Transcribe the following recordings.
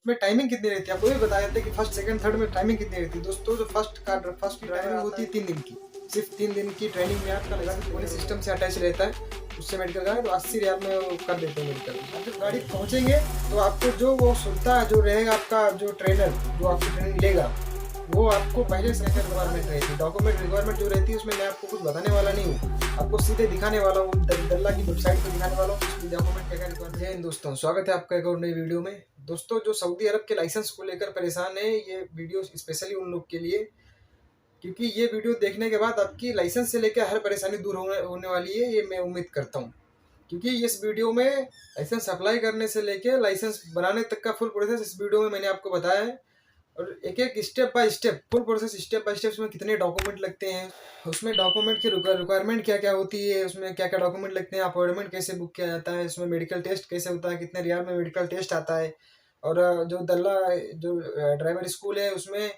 उसमें टाइमिंग कितनी रहती है आपको ये बताया जाता है कि फर्स्ट सेकंड थर्ड में टाइमिंग कितनी रहती है। दोस्तों जो फर्स्ट की टाइमिंग होती है 3 दिन की, सिर्फ 3 दिन की ट्रेनिंग में आपका लगा पुलिस सिस्टम से अटैच रहता है। उससे मेडिकल का तो 80,000 में वो कर देते हैं मेडिकल। आप जब गाड़ी पहुंचेंगे तो आपको जो वो सुनता जो रहेगा आपका जो ट्रेनर जो आपकी ट्रेनिंग लेगा वो आपको पहले से रिक्वायरमेंट रहती है। डॉक्यूमेंट रिक्वायरमेंट जो रहती है उसमें मैं आपको कुछ बताने वाला नहीं हूँ, आपको सीधे दिखाने वाला हूँ, दल्ला की वेबसाइट पर दिखाने वाला हूँ डॉक्यूमेंट क्या क्या रिक्वायरमेंट। जय हिंद दोस्तों, स्वागत है आपका एक और नई वीडियो में। दोस्तों जो सऊदी अरब के लाइसेंस को लेकर परेशान है, ये वीडियो स्पेशली उन लोग के लिए, क्योंकि ये वीडियो देखने के बाद आपकी लाइसेंस से लेकर हर परेशानी दूर होने वाली है, ये मैं उम्मीद करता हूँ। क्योंकि इस वीडियो में लाइसेंस अप्लाई करने से लेकर लाइसेंस बनाने तक का फुल प्रोसेस इस वीडियो में मैंने आपको बताया है, और एक एक step by step full process step by step उसमें कितने डॉक्यूमेंट लगते हैं, उसमें डॉक्यूमेंट की रिक्वायरमेंट क्या क्या होती है, उसमें क्या क्या डॉक्यूमेंट लगते हैं, अपॉइंटमेंट कैसे बुक किया जाता है, उसमें मेडिकल टेस्ट कैसे होता है, कितने रियाल में मेडिकल टेस्ट आता है, और जो दल्ला जो ड्राइवर स्कूल है उसमें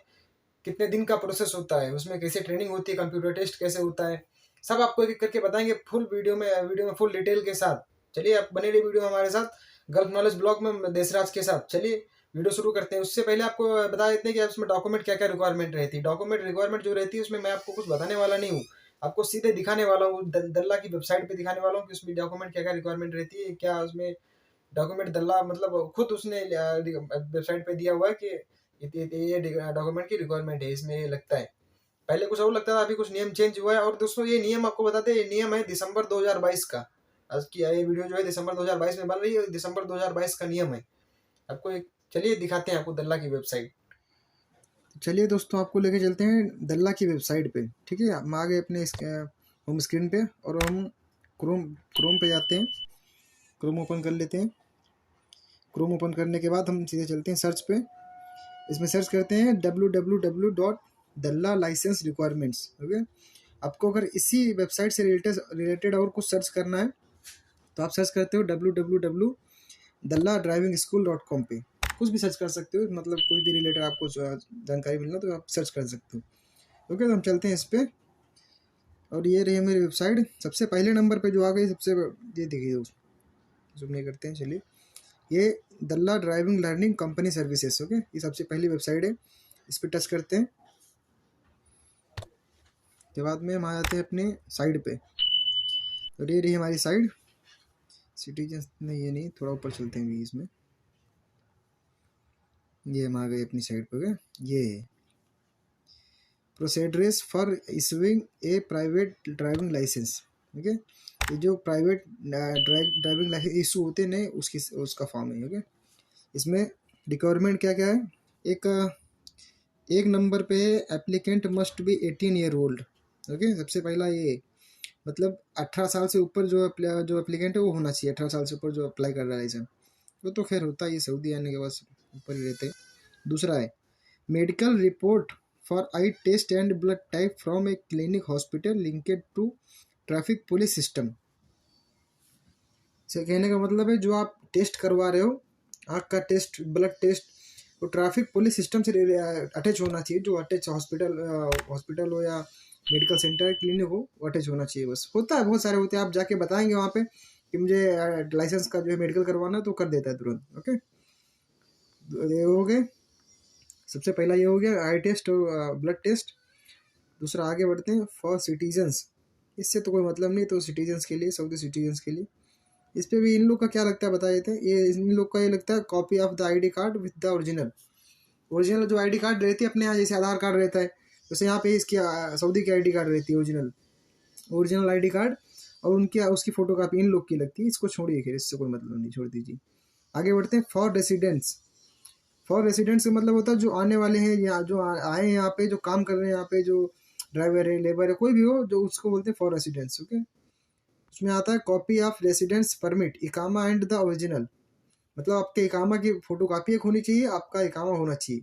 कितने दिन का प्रोसेस होता है, उसमें कैसे ट्रेनिंग होती है, कंप्यूटर टेस्ट कैसे होता है, सब आपको एक एक करके बताएंगे फुल वीडियो में फुल डिटेल के साथ। चलिए आप बने रहिए वीडियो हमारे साथ गल्फ नॉलेज ब्लॉग में देशराज के साथ। चलिए वीडियो शुरू करते हैं। उससे पहले आपको बता देते हैं कि उसमें डॉक्यूमेंट क्या क्या रिक्वायरमेंट रहती है। डॉक्यूमेंट रिक्वायरमेंट जो रहती है उसमें मैं आपको कुछ बताने वाला नहीं हूँ, आपको सीधे दिखाने वाला हूँ, दल्ला की वेबसाइट पे दिखाने वाला हूँ कि उसमें डॉक्यूमेंट क्या क्या रिक्वायरमेंट रहती है, क्या उसमें डॉक्यूमेंट दल्ला मतलब खुद उसने वेबसाइट पे दिया हुआ है कि ये डॉक्यूमेंट की रिक्वायरमेंट है, इसमें ये लगता है। पहले कुछ और लगता था, अभी कुछ नियम चेंज हुआ है। और दोस्तों ये नियम आपको बताते हैं, ये नियम है दिसंबर 2022 का। आज की ये वीडियो जो है दिसंबर 2022 में बन रही है, दिसंबर 2022 का नियम है। आपको एक चलिए दिखाते हैं आपको दल्ला की वेबसाइट। चलिए दोस्तों आपको लेके चलते हैं दल्ला की वेबसाइट पे। ठीक है, हम आ गए अपने होम स्क्रीन पे और हम क्रोम पे जाते हैं। क्रोम ओपन कर लेते हैं। क्रोम ओपन करने के बाद हम सीधे चलते हैं सर्च पे। इसमें सर्च करते हैं www.dalla license requirements। ओके, आपको अगर इसी वेबसाइट से रिलेटेड और कुछ सर्च करना है तो आप सर्च करते हो www.dalladrivingschool.com पे। कुछ भी सर्च कर सकते हो, मतलब कोई भी रिलेटेड आपको जानकारी मिलना तो आप सर्च कर सकते हो। ओके, तो हम चलते हैं इस पर और ये रही मेरी वेबसाइट। सबसे पहले नंबर पे जो आ गई सबसे ये देखिए दोस्तों, जूम नहीं करते हैं। चलिए, ये Dallah driving learning company services. Okay, ये सबसे पहली वेबसाइट है, इस पर टच करते हैं। के बाद में हम आ जाते हैं अपने साइड पे और ये रही हमारी साइड। सिटीजन नहीं, ये नहीं, थोड़ा ऊपर चलते हैं इसमें। ये हम आ गए अपनी साइड पे। ये procedures for issuing a private driving licence. Okay, ये जो प्राइवेट ड्राइविंग लाइसेंस इशू होते हैं उसका फॉर्म है। ओके, इसमें रिक्वायरमेंट क्या क्या है। एक नंबर पे applicant must be 18 year old. Okay, सबसे पहला ये मतलब 18 साल से ऊपर जो एप्लीकेंट है वो होना चाहिए। 18 साल से ऊपर जो अप्लाई कर रहा है लाइसेंस, वो तो खैर होता है, ये सऊदी आने के बाद ऊपर ही रहते हैं। दूसरा है medical report for eye test and blood type from a clinic hospital linked to traffic police system. से कहने का मतलब है जो आप टेस्ट करवा रहे हो, आँख का टेस्ट, ब्लड टेस्ट, वो ट्रैफिक पुलिस सिस्टम से अटैच होना चाहिए। जो अटैच हॉस्पिटल हो या मेडिकल सेंटर क्लिनिक हो, वो अटैच होना चाहिए। बस होता है, बहुत सारे होते हैं, आप जाके बताएंगे वहाँ पे कि मुझे लाइसेंस का जो है मेडिकल करवाना है तो कर देता है तुरंत। ओके, ये हो गए, सबसे पहला ये हो गया आई टेस्ट और ब्लड टेस्ट। दूसरा आगे बढ़ते हैं फॉर सिटीजन्स, इससे तो कोई मतलब नहीं, तो सिटीजन्स के लिए, सऊदी सिटीजन्स के लिए। इस पर भी इन लोग का क्या लगता है बता देते हैं। ये इन लोग का ये लगता है copy of the ID card with the original जो ID कार्ड रहती है अपने यहाँ, जैसे आधार कार्ड रहता है, जैसे यहाँ पे इसकी सऊदी की ID कार्ड रहती है ओरिजिनल ID कार्ड, और उनकी उसकी फोटो कापी इन लोग की लगती है। इसको छोड़िए, खैर इससे कोई मतलब नहीं, छोड़ दीजिए। आगे बढ़ते हैं फॉर रेसिडेंट्स का मतलब होता है जो आने वाले हैं, या जो आए हैं यहाँ पे, जो काम कर रहे हैं यहाँ पे, जो ड्राइवर है, लेबर है, कोई भी हो, जो उसको बोलते हैं फॉर रेसिडेंट्स। ओके, उसमें आता है कॉपी ऑफ रेसिडेंस परमिट, इकामा एंड द ओरिजिनल, मतलब आपके इकामा की फोटो कापी एक होनी चाहिए, आपका इकामा होना चाहिए।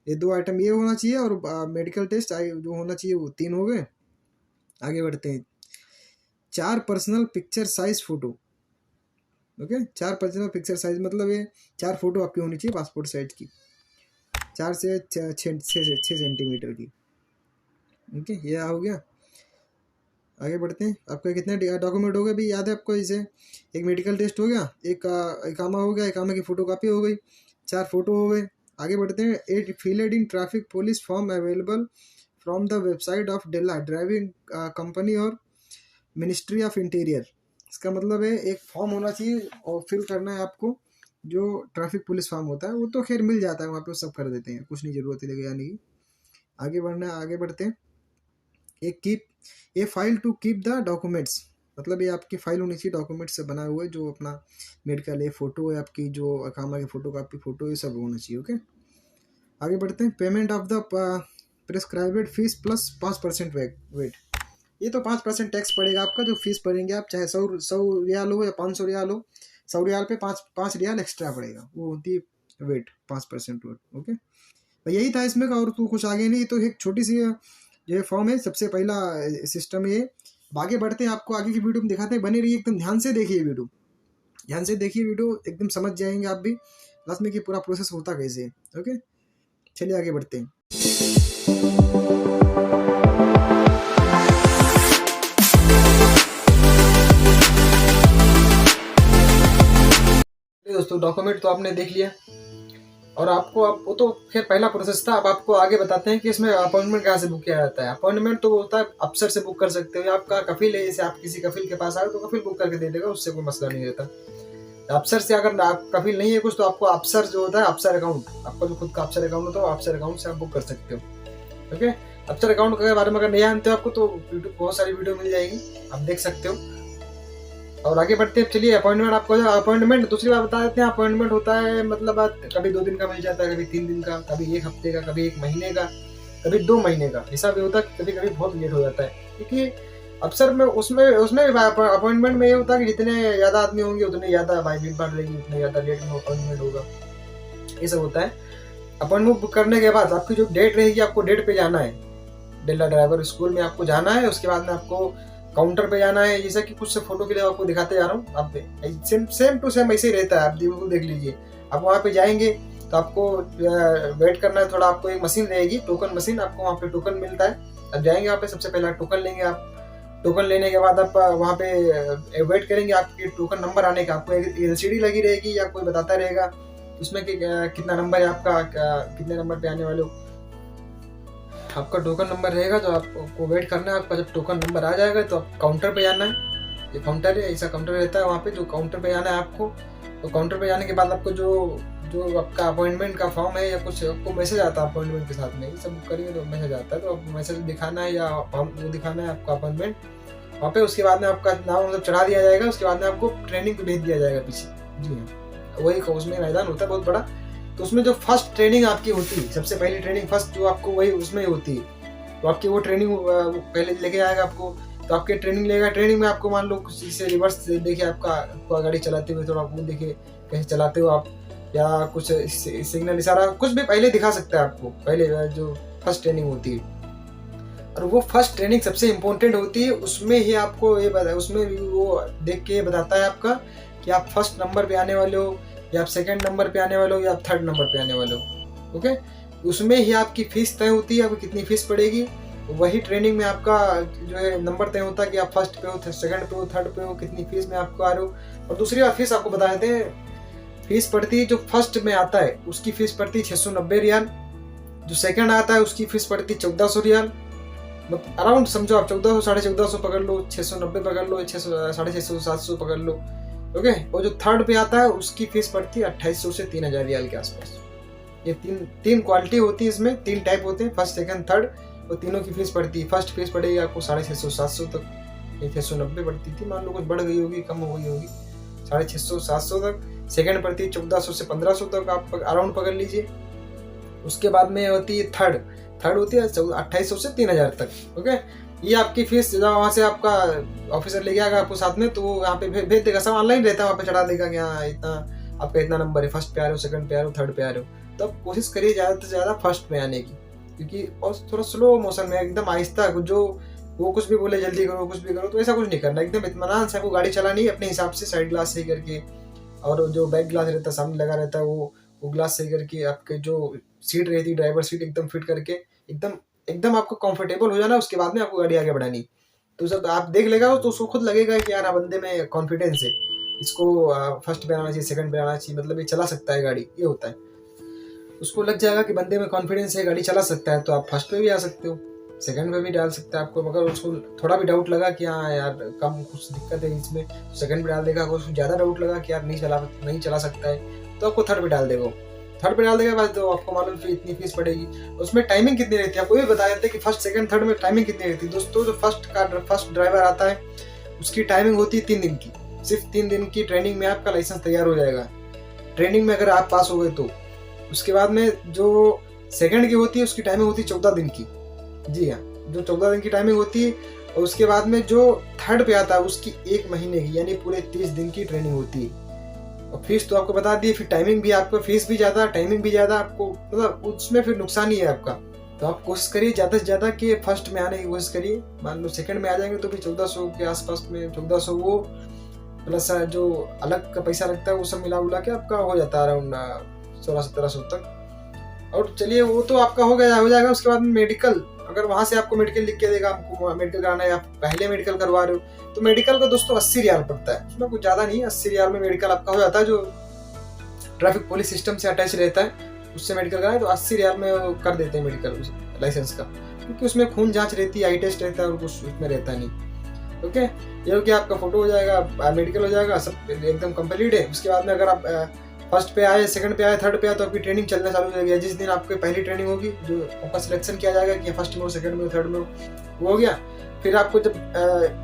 ये दो आइटम ये होना चाहिए, और मेडिकल टेस्ट जो होना चाहिए वो 3 हो गए। आगे बढ़ते हैं, 4 personal picture size photo. Okay, 4 personal picture size मतलब ये 4 फोटो आपकी होनी चाहिए पासपोर्ट साइज की, 4 से 6 सेंटीमीटर की। ओके, ये हो गया। आगे बढ़ते हैं, आपका कितने डॉक्यूमेंट हो गए भी याद है आपको। जैसे एक मेडिकल टेस्ट हो गया, एक इकामा हो गया, इकामा की फ़ोटो कापी हो गई, 4 फोटो हो गए। आगे बढ़ते हैं। A filled in traffic police form available from the website of Dallah driving company और मिनिस्ट्री ऑफ इंटीरियर। इसका मतलब है एक फॉर्म होना चाहिए और फिल करना है आपको, जो ट्रैफिक पुलिस फॉर्म होता है वो तो खैर मिल जाता है वहाँ पे, सब कर देते हैं, कुछ नहीं जरूरत है लेके आने की। आगे बढ़ना है, आगे बढ़ते हैं। एक keep a file to keep the documents, मतलब ये आपकी फाइल होनी चाहिए डॉक्यूमेंट से बना हुआ है, जो अपना मेडिकल है, फोटो है आपकी, जो अकामा की फोटो कापी फोटो, ये सब होना चाहिए। ओके, आगे बढ़ते हैं। Payment of the prescribed fees plus 5% VAT. ये तो 5% टैक्स पड़ेगा आपका, जो फीस भरेंगे आप, चाहे 100 रियाल हो या 500 रियाल हो, 100 रियाल पे 5 रियाल एक्स्ट्रा पड़ेगा, वो होती है वेट, 5% वेट। ओके, तो यही था इसमें का, और तो कुछ आगे नहीं। तो एक छोटी सी जो फॉर्म है, सबसे पहला सिस्टम ये। आगे बढ़ते हैं, आपको आगे की वीडियो में दिखाते हैं, बने रहिए एकदम ध्यान से देखिए वीडियो, ध्यान से देखिए वीडियो, एकदम समझ जाएंगे आप भी लास्ट में कि पूरा प्रोसेस होता कैसे है। ओके, चलिए आगे बढ़ते हैं। दोस्तों डॉक्यूमेंट तो आपने देख लिया, और आपको आप वो तो खैर पहला प्रोसेस था। अब आपको आगे बताते हैं कि इसमें अपॉइंटमेंट कहाँ से बुक किया जाता है। अपॉइंटमेंट तो होता है अफसर से बुक कर सकते हो, या आपका कफिल है, जैसे आप किसी कफिल के पास आए तो कफिल बुक करके दे देगा, उससे कोई मसला नहीं रहता। अफसर से अगर आप कफिल नहीं है कुछ, तो आपको अफसर जो होता है, अफसर अकाउंट, आपका जो खुद का अफसर अकाउंट होता है, अफसर अकाउंट से आप बुक कर सकते हो। ओके, अफसर अकाउंट के बारे में अगर नहीं जानते हो आपको, तो बहुत सारी वीडियो मिल जाएगी, आप देख सकते हो। और आगे बढ़ते हैं, चलिए अपॉइंटमेंट आपको, अपॉइंटमेंट दूसरी बार बता देते हैं। अपॉइंटमेंट होता है मतलब कभी 2 दिन का मिल जाता है, कभी 3 दिन का, कभी 1 हफ्ते का, कभी 1 महीने का, कभी 2 महीने का, ऐसा भी होता है। कभी कभी बहुत लेट हो जाता है, क्योंकि अफसर में उसमें अपॉइंटमेंट में ये होता है कि जितने ज्यादा आदमी होंगे उतने ज्यादा भाई भीड़ भाड़ रहेगी, उतने ज्यादा लेट में अपॉइंटमेंट होगा, ये सब होता है। अपॉइंटमेंट बुक करने के बाद आपकी जो डेट रहेगी, आपको डेट पे जाना है, डेला ड्राइवर स्कूल में आपको जाना है। उसके बाद में आपको काउंटर पे जाना है, जैसा कि कुछ फोटो के लिए आपको दिखाते जा रहा हूँ। आप सेम टू सेम ऐसे ही रहता है, आप बिल्कुल देख लीजिए। आप वहाँ पे जाएंगे तो आपको वेट करना है थोड़ा, आपको एक मशीन रहेगी, टोकन मशीन, आपको वहाँ पे टोकन मिलता है। आप जाएंगे वहाँ पे, सबसे पहले टोकन लेंगे आप। टोकन लेने के बाद आप वहाँ पे वेट करेंगे आपके टोकन नंबर आने का। आपको एक एलसीडी लगी रहेगी या कोई बताता रहेगा उसमें कि कितना नंबर है आपका, कितने नंबर पे आने वाले हो। आपका टोकन नंबर रहेगा, तो आपको वेट करना है। आपका जब टोकन नंबर आ जाएगा तो आप काउंटर पे जाना है। ये काउंटर है, ऐसा काउंटर रहता है वहाँ पे, जो काउंटर पे जाना है आपको। तो काउंटर पे जाने के बाद आपको जो आपका अपॉइंटमेंट का फॉर्म है या कुछ आपको मैसेज आता है अपॉइंटमेंट के साथ में, ये सब बुक करेंगे तो मैसेज आता है, तो आपको मैसेज दिखाना है या वो दिखाना है आपका अपॉइंटमेंट वहाँ पे। उसके बाद में आपका नाम मतलब चढ़ा दिया जाएगा। उसके बाद में आपको ट्रेनिंग पे भेज दिया जाएगा पीछे। जी हाँ, वही उसमें मैदान होता है बहुत बड़ा। तो उसमें जो फर्स्ट ट्रेनिंग आपकी होती है, सबसे पहली ट्रेनिंग फर्स्ट जो आपको वही उसमें होती है, तो आपकी वो ट्रेनिंग पहले लेके आएगा आपको। तो आपके ट्रेनिंग लेगा, ट्रेनिंग में आपको मान लो कुछ से रिवर्स देखिए, आपका गाड़ी चलाते हुए थोड़ा वो देखे कैसे चलाते हो आप, या कुछ सिग्नल इशारा कुछ भी पहले दिखा सकता है आपको, पहले जो फर्स्ट ट्रेनिंग होती है। और वो फर्स्ट ट्रेनिंग सबसे इम्पोर्टेंट होती है, उसमें ही आपको ये उसमें भी वो देख के बताता है आपका कि आप फर्स्ट नंबर पे आने वाले हो, या आप सेकंड नंबर पे आने वाले हो, या आप थर्ड नंबर पे आने वाले हो। ओके, उसमें ही आपकी फीस तय होती है, आपको कितनी फीस पड़ेगी। वही ट्रेनिंग में आपका जो है नंबर तय होता है कि आप फर्स्ट पे हो, सेकंड पे हो, थर्ड पे हो, कितनी फीस में आपको आ रहे हो। और दूसरी बात फीस आपको बता देते हैं, फीस पड़ती है जो फर्स्ट में आता है उसकी फीस पड़ती है 690 रियाल, जो सेकंड आता है उसकी फीस पड़ती है 1400 रियाल। अराउंड समझो आप 1400 1450 पकड़ लो, 690 पकड़ लो, 600 650 700 पकड़ लो। ओके, और जो थर्ड पे आता है उसकी फीस पड़ती है 2800 से 3000 रियाल के आसपास। ये तीन क्वालिटी होती है, इसमें 3 टाइप होते हैं, फर्स्ट सेकंड थर्ड, और तीनों की फीस पड़ती है। फर्स्ट फीस पड़ेगी आपको 650 700 तक, ये 690 पड़ती थी, मान लो कुछ बढ़ गई होगी, कम हो गई होगी, 650 700 तक। सेकंड पड़ती है 1400 से 1500 तक, आप अराउंड पकड़ लीजिए। उसके बाद में होती है थर्ड होती है 2800 से 3000 तक। ओके, ये आपकी फीस जब वहाँ से आपका ऑफिसर लेके आएगा आपको साथ में, तो वो यहाँ पे भेज देगा, सब ऑनलाइन रहता है, वहाँ पे चढ़ा देगा कि हाँ इतना आपका इतना नंबर है, फर्स्ट पे आ रहे हो, सेकंड पे आ रहे हो, थर्ड पे आ रहे हो। तो आप कोशिश करिए ज़्यादा से ज़्यादा फर्स्ट में आने की, क्योंकि और थोड़ा स्लो मोशन में, एकदम आहिस्ता, जो वो कुछ भी बोले जल्दी करो कुछ भी करो, तो ऐसा कुछ नहीं करना, एकदम इत्मीनान से आपको गाड़ी चलानी है अपने हिसाब से, साइड ग्लास सही करके, और जो बैक ग्लास रहता है सामने लगा रहता है वो ग्लास सही करके, आपके जो सीट रहती है ड्राइवर सीट एकदम फिट करके, एकदम आपको कंफर्टेबल हो जाना, उसके बाद में आपको गाड़ी आगे बढ़ानी। तो जब आप देख लेगा तो उसको खुद लगेगा कि यार बंदे में कॉन्फिडेंस है, इसको फर्स्ट पे आना चाहिए, सेकंड पे आना चाहिए, मतलब ये चला सकता है गाड़ी, ये होता है। उसको लग जाएगा कि बंदे में कॉन्फिडेंस है, गाड़ी चला सकता है, तो आप फर्स्ट पे भी आ सकते हो, सेकंड पे भी डाल सकता है आपको। मगर उसको थोड़ा भी डाउट लगा कि हाँ यार कम कुछ दिक्कत है इसमें, तो सेकंड पे डाल देगा। अगर उसको ज़्यादा डाउट लगा कि यार नहीं चला सकता है, तो आपको थर्ड पे डाल देगा। थर्ड पे डाल देगा बाद तो आपको मालूम फिर इतनी फीस पड़ेगी। उसमें टाइमिंग कितनी रहती है आपको ये बता देते हैं कि फर्स्ट सेकंड थर्ड में टाइमिंग कितनी रहती है। दोस्तों जो फर्स्ट ड्राइवर आता है उसकी टाइमिंग होती है 3 दिन की। सिर्फ 3 दिन की ट्रेनिंग में आपका लाइसेंस तैयार हो जाएगा। ट्रेनिंग में अगर आप पास हो गए तो उसके बाद में जो सेकंड की होती है उसकी टाइमिंग होती है 14 दिन की। जी हाँ, जो 14 दिन की टाइमिंग होती है। और उसके बाद में जो थर्ड पे आता है उसकी 1 महीने की यानी पूरे 30 दिन की ट्रेनिंग होती है। और फीस तो आपको बता दी, फिर टाइमिंग भी आपको, फीस भी ज़्यादा, टाइमिंग भी ज़्यादा, आपको मतलब उसमें फिर नुकसान ही है आपका। तो आप कोशिश करिए ज़्यादा से ज़्यादा कि फर्स्ट में आने की कोशिश करिए। मान लो सेकंड में आ जाएंगे तो भी 1400 के आसपास में, 1400 वो प्लस जो अलग का पैसा लगता है वो सब मिला उला के आपका हो जाता है अराउंड 1600-1700 तक। और चलिए वो तो आपका हो जाएगा। उसके बाद मेडिकल, अगर वहाँ से आपको मेडिकल लिख के देगा, आपको मेडिकल कराना है, आप पहले मेडिकल करवा रहे हो तो मेडिकल का दोस्तों 80 रियाल पड़ता है। उसमें कुछ ज़्यादा नहीं, 80 रियाल में मेडिकल आपका हो जाता है। जो ट्रैफिक पुलिस सिस्टम से अटैच रहता है उससे मेडिकल कराए तो 80 रियाल में कर देते हैं मेडिकल लाइसेंस का, क्योंकि उसमें खून जाँच रहती है, आई टेस्ट रहता है और कुछ उसमें रहता नहीं। ओके, ये हो गया आपका फोटो हो जाएगा, मेडिकल हो जाएगा, सब एकदम कंप्लीट है। उसके बाद में अगर आप फर्स्ट पे आए, सेकंड पे आए, थर्ड पे आए तो आपकी ट्रेनिंग चलना चालू हो जाएगी। जिस दिन आपकी पहली ट्रेनिंग होगी जो आपका सिलेक्शन किया जाएगा कि फर्स्ट में हो, सेकंड में हो, थर्ड में हो, वो हो गया। फिर आपको जब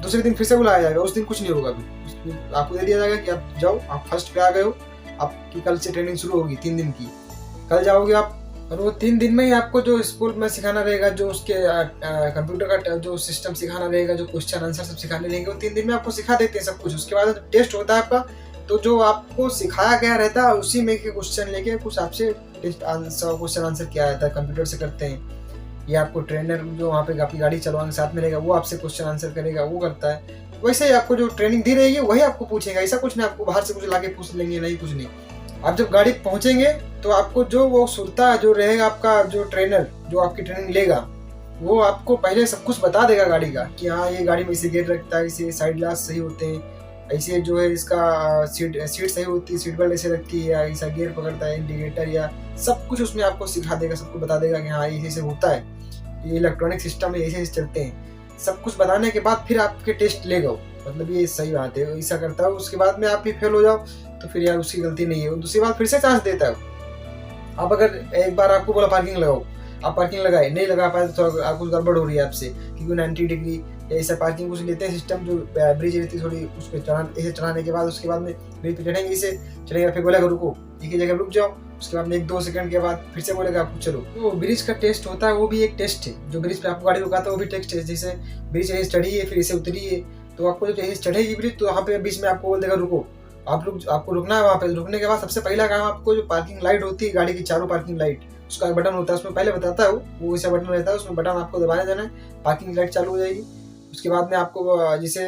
दूसरे दिन फिर से बुलाया जाएगा, उस दिन कुछ नहीं होगा। अभी आपको दे दिया जाएगा कि आप जाओ, आप फर्स्ट पे आ गए हो, आपकी कल से ट्रेनिंग शुरू होगी 3 दिन की। कल जाओगे आप और वो 3 दिन में ही आपको जो स्कूल में सिखाना रहेगा, जो उसके कंप्यूटर का जो सिस्टम सिखाना रहेगा, जो क्वेश्चन आंसर सब सिखाने रहेंगे, वो 3 दिन में आपको सिखा देते हैं सब कुछ। उसके बाद जब टेस्ट होता है आपका, तो जो आपको सिखाया गया रहता है उसी में के क्वेश्चन लेके कुछ आपसे क्वेश्चन आंसर किया जाता है, कंप्यूटर से करते हैं। या आपको ट्रेनर जो वहाँ पे आपकी गाड़ी चलवाने साथ में रहेगा वो आपसे क्वेश्चन आंसर करेगा, वो करता है। वैसे ही आपको जो ट्रेनिंग दी रहेगी वही आपको पूछेगा, ऐसा कुछ नहीं आपको बाहर से कुछ लाके पूछ लेंगे, नहीं कुछ नहीं। आप जब गाड़ी पहुँचेंगे तो आपको जो वो सुरता जो रहेगा, आपका जो ट्रेनर जो आपकी ट्रेनिंग लेगा वो आपको पहले सब कुछ बता देगा गाड़ी का, कि हाँ ये गाड़ी में इसे गेयर रखता है, इसे साइड ग्लास सही होते हैं, ऐसे जो है इसका सीट सही होती है, सीट बेल्ट ऐसे रखती है, या ऐसा गियर पकड़ता है, इंडिकेटर, या सब कुछ उसमें आपको सिखा देगा, सबको बता देगा कि हाँ ऐसे होता है, ये इलेक्ट्रॉनिक सिस्टम है, ऐसे चलते हैं। सब कुछ बताने के बाद फिर आपके टेस्ट लेगा, मतलब ये सही बात है, ऐसा करता है। उसके बाद में आप भी फेल हो जाओ तो फिर यार उसकी गलती नहीं है, दूसरी बार फिर से चांस देता है। आप अगर एक बार आपको बोला पार्किंग लगाओ, आप पार्किंग लगाए, नहीं लगा पाए तो थोड़ा आपको गड़बड़ हो रही है आपसे, क्योंकि 90 डिग्री ऐसा पार्किंग कुछ लेते हैं सिस्टम, जो ब्रिज रहती है थोड़ी, उस पर ऐसे चढ़ाने के बाद उसके बाद में ब्रिज पे चढ़ेंगे, इसे चढ़ेगा, फिर बोलेगा रुको, एक ही जगह रुक जाओ। उसके बाद में 1-2 सेकंड के बाद फिर से बोलेगा आपको चलो। तो ब्रिज का टेस्ट होता है, वो भी एक टेस्ट है। जो ब्रिज पे आपको गाड़ी रुकाता है वो भी टेस्ट है। जैसे ब्रिज ऐसे चढ़ी है फिर इसे उतरी है, तो आपको जब ऐसे चढ़ेगी ब्रिज तो वहाँ पे बीच में आपको बोल देगा रुको, आपको रुकना है। वहाँ पे रुकने के बाद सबसे पहला काम आपको जो पार्किंग लाइट होती है गाड़ी की, चारों पार्किंग लाइट, उसका एक बटन होता है, उसमें पहले बताता है वो ऐसा बटन रहता है, उसमें बटन आपको दबाने देना है, पार्किंग लाइट चालू हो जाएगी। उसके बाद में आपको जैसे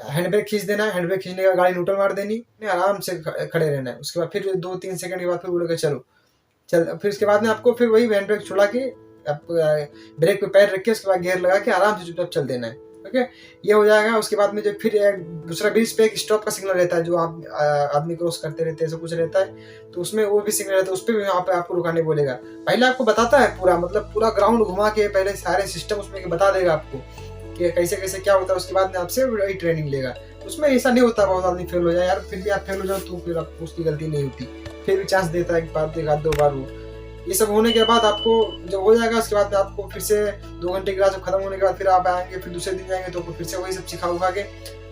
हैंड ब्रेक खींच देना है, हैंड ब्रेक खींचने के बाद गाड़ी न्यूट्रल मार देनी, आराम से खड़े रहना है। उसके बाद फिर 2-3 सेकंड के बाद फिर बोलेगा चलो चल, फिर उसके बाद में आपको फिर वही हैंड ब्रेक छुड़ा के आपको ब्रेक पे पैर रख के उसके बाद गियर लगा के आराम से चुपचाप चल देना है। ओके, ये हो जाएगा। उसके बाद में जो फिर दूसरा ब्रिज पे एक स्टॉप का सिग्नल रहता है, जो आप आदमी क्रॉस करते रहते हैं, सब कुछ रहता है, तो उसमें वो भी सिग्नल रहता है, उस पर भी वहाँ पे आपको रुकाने बोलेगा। पहले आपको बताता है पूरा, मतलब पूरा ग्राउंड घुमा के पहले सारे सिस्टम उसमें बता देगा आपको कि कैसे कैसे क्या होता है। उसके बाद में आपसे वही ट्रेनिंग लेगा। उसमें ऐसा नहीं होता बहुत आदमी फेल हो जाए यार, फिर भी आप फेल हो जाओ तो फिर आपको उसकी गलती नहीं होती, फिर भी चांस देता है, एक बार देखा 2 बार। वो ये सब होने के बाद आपको जब हो जाएगा, उसके बाद में आपको फिर से 2 घंटे के बाद खत्म होने के बाद फिर आप आएंगे, फिर दूसरे दिन जाएंगे तो फिर से वही सब सिखा उखा के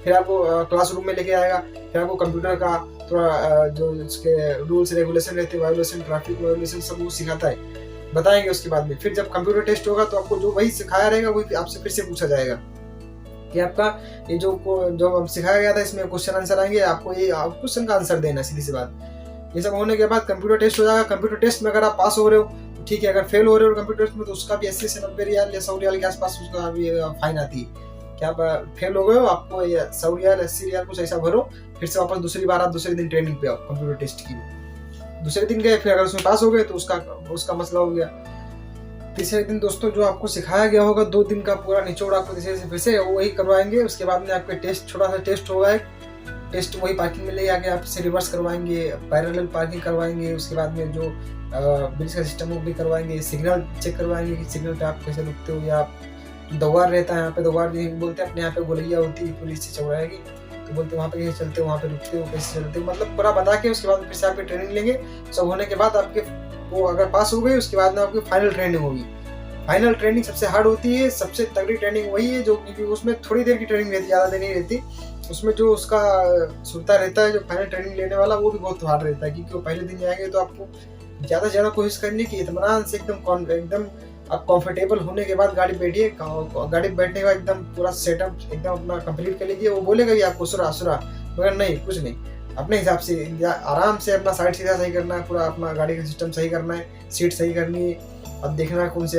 फिर आपको क्लासरूम में लेके आएगा। फिर आपको कंप्यूटर का थोड़ा जो उसके रूल्स रेगुलेशन रहते हैं, वायोलेशन, ट्रैफिक वायोलेशन, सब वो सिखाता है, बताएंगे। उसके बाद में फिर जब कंप्यूटर टेस्ट होगा तो आपको जो वही सिखाया रहेगा वही आपसे फिर से पूछा जाएगा कि आपका ये जो सिखाया गया था इसमें क्वेश्चन आंसर आएंगे, आपको ये क्वेश्चन का आंसर देना, सीधी सी बात। ये सब होने के बाद कंप्यूटर टेस्ट हो जाएगा। कंप्यूटर टेस्ट में अगर आप पास हो रहे हो तो ठीक है, अगर फेल हो रहे हो कंप्यूटर टेस्ट में तो उसका भी 80 से 90 रियाल या 100 रियाल के आसपास उसका भी फाइन आती है। क्या आप फेल हो गए हो, आपको 100 रियाल 80 रियाल कुछ ऐसा भरो, फिर से वापस दूसरी बार आप दूसरे दिन ट्रेनिंग पे आओ कंप्यूटर टेस्ट की। दूसरे दिन गए, फिर अगर उसमें पास हो गए तो उसका मसला हो गया। तीसरे दिन दोस्तों जो आपको सिखाया गया होगा 2 दिन का पूरा निचोड़ आपको तीसरे से फिर से वही करवाएंगे। उसके बाद में आपके टेस्ट, छोटा सा टेस्ट होगा एक, टेस्ट वही पार्किंग में ले आके आपसे रिवर्स करवाएंगे, पैरेलल पार्किंग करवाएंगे, उसके बाद में जो ब्रिज का सिस्टम वो भी करवाएंगे, सिग्नल चेक करवाएंगे कि सिग्नल पे आप कैसे रुकते हो, या आप दौवार रहता है यहाँ पे, दौवार बोलते हैं अपने यहाँ पे, गोलैया होती है पुलिस से चौराहे की, तो बोलते हैं वहाँ पे कैसे चलते हो, वहाँ पे रुकते हो, कैसे चलते हो, मतलब पूरा बता के उसके बाद फिर से आपकी ट्रेनिंग लेंगे। सब होने के बाद आपके वो अगर पास हो गए उसके बाद में आपकी फाइनल ट्रेनिंग होगी। फाइनल ट्रेनिंग सबसे हार्ड होती है, सबसे तगड़ी ट्रेनिंग वही है जो, क्योंकि उसमें थोड़ी देर की ट्रेनिंग रहती है, ज़्यादा देर नहीं रहती। उसमें जो उसका सुरता रहता है जो फाइनल ट्रेनिंग लेने वाला, वो भी बहुत हार्ड रहता है, क्योंकि वो पहले दिन जाएंगे तो आपको ज़्यादा से ज़्यादा कोशिश करनी कि इत्मीनान से एकदम आप कंफर्टेबल होने के बाद गाड़ी बैठिए। गाड़ी बैठने के बाद एकदम पूरा सेटअप एकदम अपना कंप्लीट कर लीजिए। वो बोलेगा कि आपको सुरा, मगर नहीं, कुछ नहीं, अपने हिसाब से आराम से अपना साइड सीधा सही करना है, पूरा अपना गाड़ी का सिस्टम सही करना है, सीट सही करनी है, अब देखना है कौन से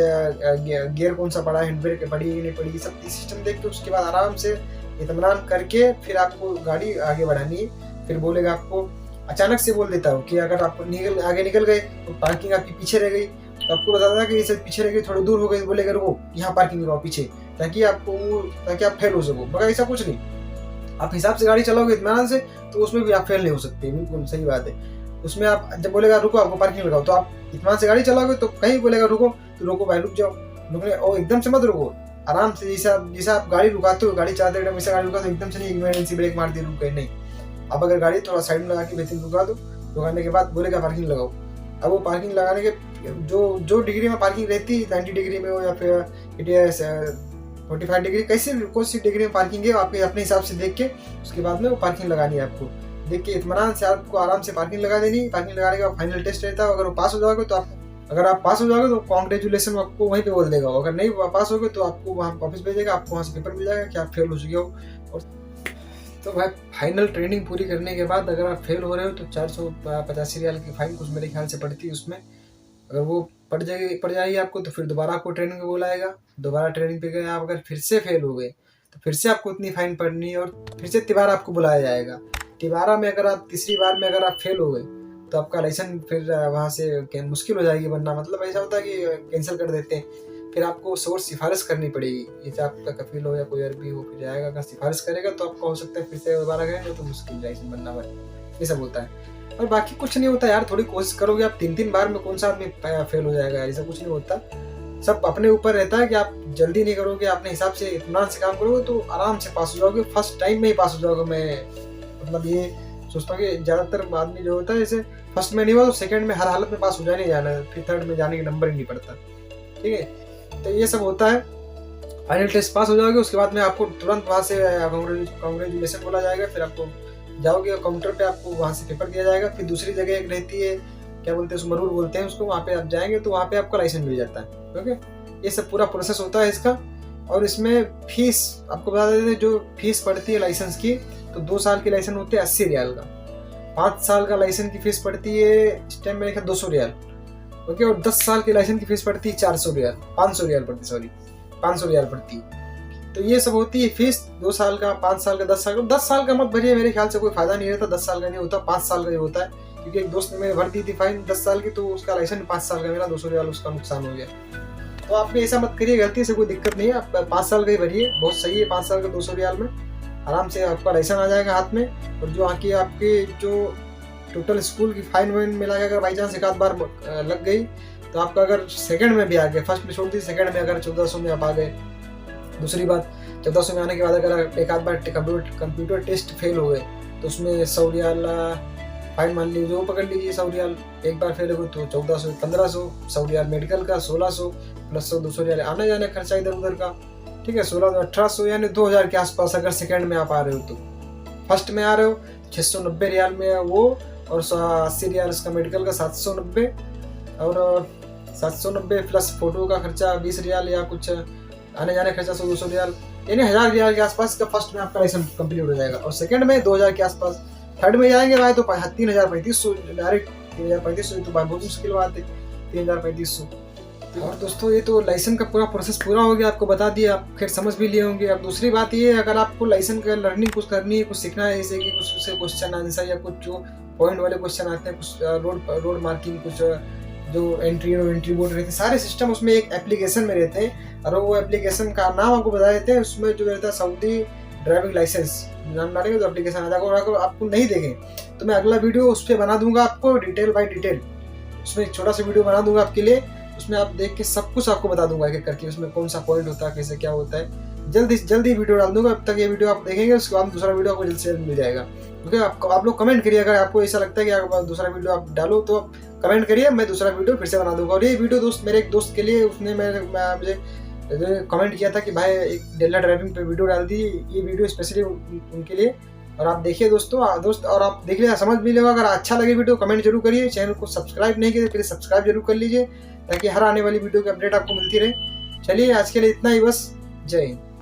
गियर कौन सा पड़ा है, हैंड ब्रेक पड़ी है कि नहीं पड़ी, सब सिस्टम देख के उसके बाद आराम से इत्मीनान करके फिर आपको गाड़ी आगे बढ़ानी है। फिर बोलेगा आपको, अचानक से बोल देता हूँ कि अगर आप आगे निकल गए तो पार्किंग आपकी पीछे रह गई, तो आपको बता देना कि ये सब पीछे रह गई, थोड़ी दूर हो गई, बोलेगा रुको यहाँ पार्किंग लगाओ पीछे, ताकि आप फेल हो सको। मगर ऐसा कुछ नहीं, आप हिसाब से गाड़ी चलाओगे इत्मीनान से तो उसमें भी आप फेल नहीं हो सकते, बिल्कुल सही बात है। उसमें आप जब बोलेगा रुको आपको पार्किंग लगाओ, तो आप इत्मीनान से गाड़ी चलाओगे, तो कहीं बोलेगा रुको तो रुको भाई, रुक जाओ, रुकने और एकदम से मत रुको, आराम से जैसे आप गाड़ी रुकाते हो, गाड़ी चलाते टाइम वैसे गाड़ी रुका, तो एकदम से नहीं इमरजेंसी ब्रेक मार दिए रुक गए, नहीं। अब अगर गाड़ी थोड़ा साइड में लगा के बेहतरीन रुका दो, रुकाने के बाद बोलेगा पार्किंग लगाओ। अब वो पार्किंग लगाने के जो डिग्री में पार्किंग रहती है, 90 डिग्री में हो या फिर 45 डिग्री, कौन सी डिग्री में पार्किंग है आपके अपने हिसाब से देख के उसके बाद में वो पार्किंग लगानी है। आपको देख के इत्मीनान से आपको आराम से पार्किंग लगा देनी। पार्किंग लगाने का फाइनल टेस्ट रहता है, अगर वो पास हो जाओगे तो अगर आप पास हो जाओगे तो कॉन्ग्रेचुलेसन आपको वहीं पे बोल देगा, अगर नहीं पास हो गए तो आपको वहाँ वापस भेजेगा, आपको वहाँ से पेपर मिल जाएगा कि आप फेल हो चुके हो। और तो भाई फाइनल ट्रेनिंग पूरी करने के बाद अगर आप फेल हो रहे हो तो 485 रियाल की फाइन कुछ मेरे ख्याल से पड़ती है उसमें। अगर वो पड़ जाएगी आपको तो फिर दोबारा आपको ट्रेनिंग पे बुलाएगा। दोबारा ट्रेनिंग पे गए आप, अगर फिर से फेल हो गए तो फिर से आपको उतनी फाइन पड़नी है और फिर से तिबारा आपको बुलाया जाएगा। तिबारा में अगर आप तीसरी बार में अगर आप फेल हो गए तो आपका लाइसेंस फिर वहाँ से मुश्किल हो जाएगी बनना, मतलब ऐसा होता है कि कैंसिल कर देते हैं। फिर आपको सोर्स सिफारिश करनी पड़ेगी, जैसे आपका कफील हो या कोई अरबी हो, फिर जाएगा, अगर सिफारिश करेगा तो आपका हो सकता है फिर से दोबारा करेंगे तो मुश्किल लाइसेंस बनना भाई, ये सब होता है। और बाकी कुछ नहीं होता यार, थोड़ी कोशिश करोगे आप 3 बार में कौन सा आदमी फेल हो जाएगा, ऐसा कुछ नहीं होता। सब अपने ऊपर रहता है कि आप जल्दी नहीं करोगे, अपने हिसाब से इत्मीनान से काम करोगे तो आराम से पास हो जाओगे, फर्स्ट टाइम में ही पास हो जाओगे। मैं मतलब ये सोचता हूँ कि ज़्यादातर आदमी जो होता है जैसे फर्स्ट में नहीं हुआ तो सेकंड में हर हालत में पास हो जाने जाना है, फिर थर्ड में जाने के नंबर ही नहीं पड़ता, ठीक है। तो ये सब होता है। फाइनल टेस्ट पास हो जाओगे उसके बाद में आपको तुरंत वहाँ से कांग्रेचुलेसन बोला जाएगा, फिर आपको जाओगे काउंटर पे, आपको वहाँ से पेपर दिया जाएगा। फिर दूसरी जगह एक रहती है, क्या बोलते हैं उसको, मरूर बोलते हैं उसको, वहाँ पे आप जाएंगे तो वहाँ पे आपका लाइसेंस मिल जाता है। ओके, ये सब पूरा प्रोसेस होता है इसका। और इसमें फीस आपको बता देते हैं, जो फीस पड़ती है लाइसेंस की, तो 2 साल की लाइसेंस होती है 80 रियाल का, 5 साल का लाइसेंस की फीस पड़ती है इस टाइम मेरे ख्याल 200 रियाल। ओके, और 10 साल की लाइसेंस की फीस पड़ती है 400 रियाल, 500 रियाल पड़ती, सॉरी 500 रियाल पड़ती है। तो ये सब होती है फीस, 2 साल का, 5 साल का, 10 साल का। 10 साल का मत भरिए, मेरे ख्याल से कोई फायदा नहीं रहता, 10 साल का नहीं होता, 5 साल का ही होता है। क्योंकि एक दोस्त ने मेरे भर दी थी फाइन 10 साल की, तो उसका लाइसेंस 5 साल का मिला, 200 रियाल उसका नुकसान हो गया। तो आप भी ऐसा मत करिए, गलती से कोई दिक्कत नहीं है, आप 5 साल का ही भरिए, बहुत सही है। 5 साल का 200 रियाल में आराम से आपका लाइसेंस आ जाएगा हाथ में। और जो आके आपके जो टोटल स्कूल की फाइन वाइन मिला के अगर बाई चांस एक आध बार लग गई तो आपका अगर सेकंड में भी आ गया, फर्स्ट में छोड़ दी, सेकंड में अगर 1400 में आप आ गए। दूसरी बात, 1400 में आने के बाद अगर एक आध बार कंप्यूटर टेस्ट फेल हो गए तो उसमें 100 रियाल फाइन मान लीजिए, वो पकड़ लीजिए 100 रियाल। एक बार फेल हो तो 1400, 1500, 100 रियाल मेडिकल का, 1600 प्लस 100, 200 रियाल आने जाने खर्चा इधर उधर का, ठीक है। 1600, 1800 यानी 2000 के आसपास अगर सेकंड में आप आ रहे हो तो। फर्स्ट में आ रहे हो 690 रियाल में वो, और 80 रियाल उसका मेडिकल का, 790, और 790 प्लस फोटो का खर्चा 20 रियाल या कुछ आने जाने खर्चा 100-200 रियाल, यानी 1000 रियाल के आसपास का फर्स्ट में आपका लाइसेंस कंप्लीट हो जाएगा। और सेकंड में 2000 के आसपास, थर्ड में जाएंगे भाई तो 3000-3500 डायरेक्ट, 3000-3500 तो बहुत मुश्किल बात है, 3000-3500। और दोस्तों ये तो लाइसेंस का पूरा प्रोसेस पूरा हो गया, आपको बता दिया, आप खैर समझ भी लिए होंगे। अब दूसरी बात ये है, अगर आपको लाइसेंस का लर्निंग कुछ करनी है, कुछ सीखना है, जैसे कि कुछ उससे क्वेश्चन आंसर या कुछ जो पॉइंट वाले क्वेश्चन आते हैं, कुछ रोड मार्किंग, कुछ जो एंट्री बोर्ड रहते हैं, सारे सिस्टम उसमें एक एप्लीकेशन में रहते हैं। और वो एप्लीकेशन का नाम आपको बता देते हैं, उसमें जो रहता है सऊदी ड्राइविंग लाइसेंस, नाम डालेंगे तो एप्लीकेशन आ जाएगा। और अगर आपको नहीं देखें तो मैं अगला वीडियो उस पर बना दूंगा आपको डिटेल बाय डिटेल, उसमें एक छोटा सा वीडियो बना दूंगा आपके लिए, उसमें आप देख के सब कुछ आपको बता दूंगा एक एक करके, उसमें कौन सा पॉइंट होता है, कैसे क्या होता है। जल्दी वीडियो डाल दूंगा। अब तक ये वीडियो आप देखेंगे, उसके बाद दूसरा वीडियो आपको जल्द से जल्द मिल जाएगा। ओके, आप लोग कमेंट करिए, अगर आपको ऐसा लगता है कि आप दूसरा वीडियो आप डालो तो कमेंट करिए, मैं दूसरा वीडियो फिर से बना दूंगा। और ये वीडियो दोस्त, मेरे एक दोस्त के लिए, उसने मुझे कमेंट किया था कि भाई एक डेल्टा ड्राइविंग पे वीडियो डाल दी, ये वीडियो स्पेशली उनके लिए। और आप देखिए दोस्त, और आप देख लिया, समझ भी लेगा। अगर अच्छा लगे वीडियो कमेंट जरूर करिए, चैनल को सब्सक्राइब नहीं किया तो प्लीज सब्सक्राइब जरूर कर लीजिए, ताकि हर आने वाली वीडियो की अपडेट आपको मिलती रहे। चलिए आज के लिए इतना ही बस, जय हिंद।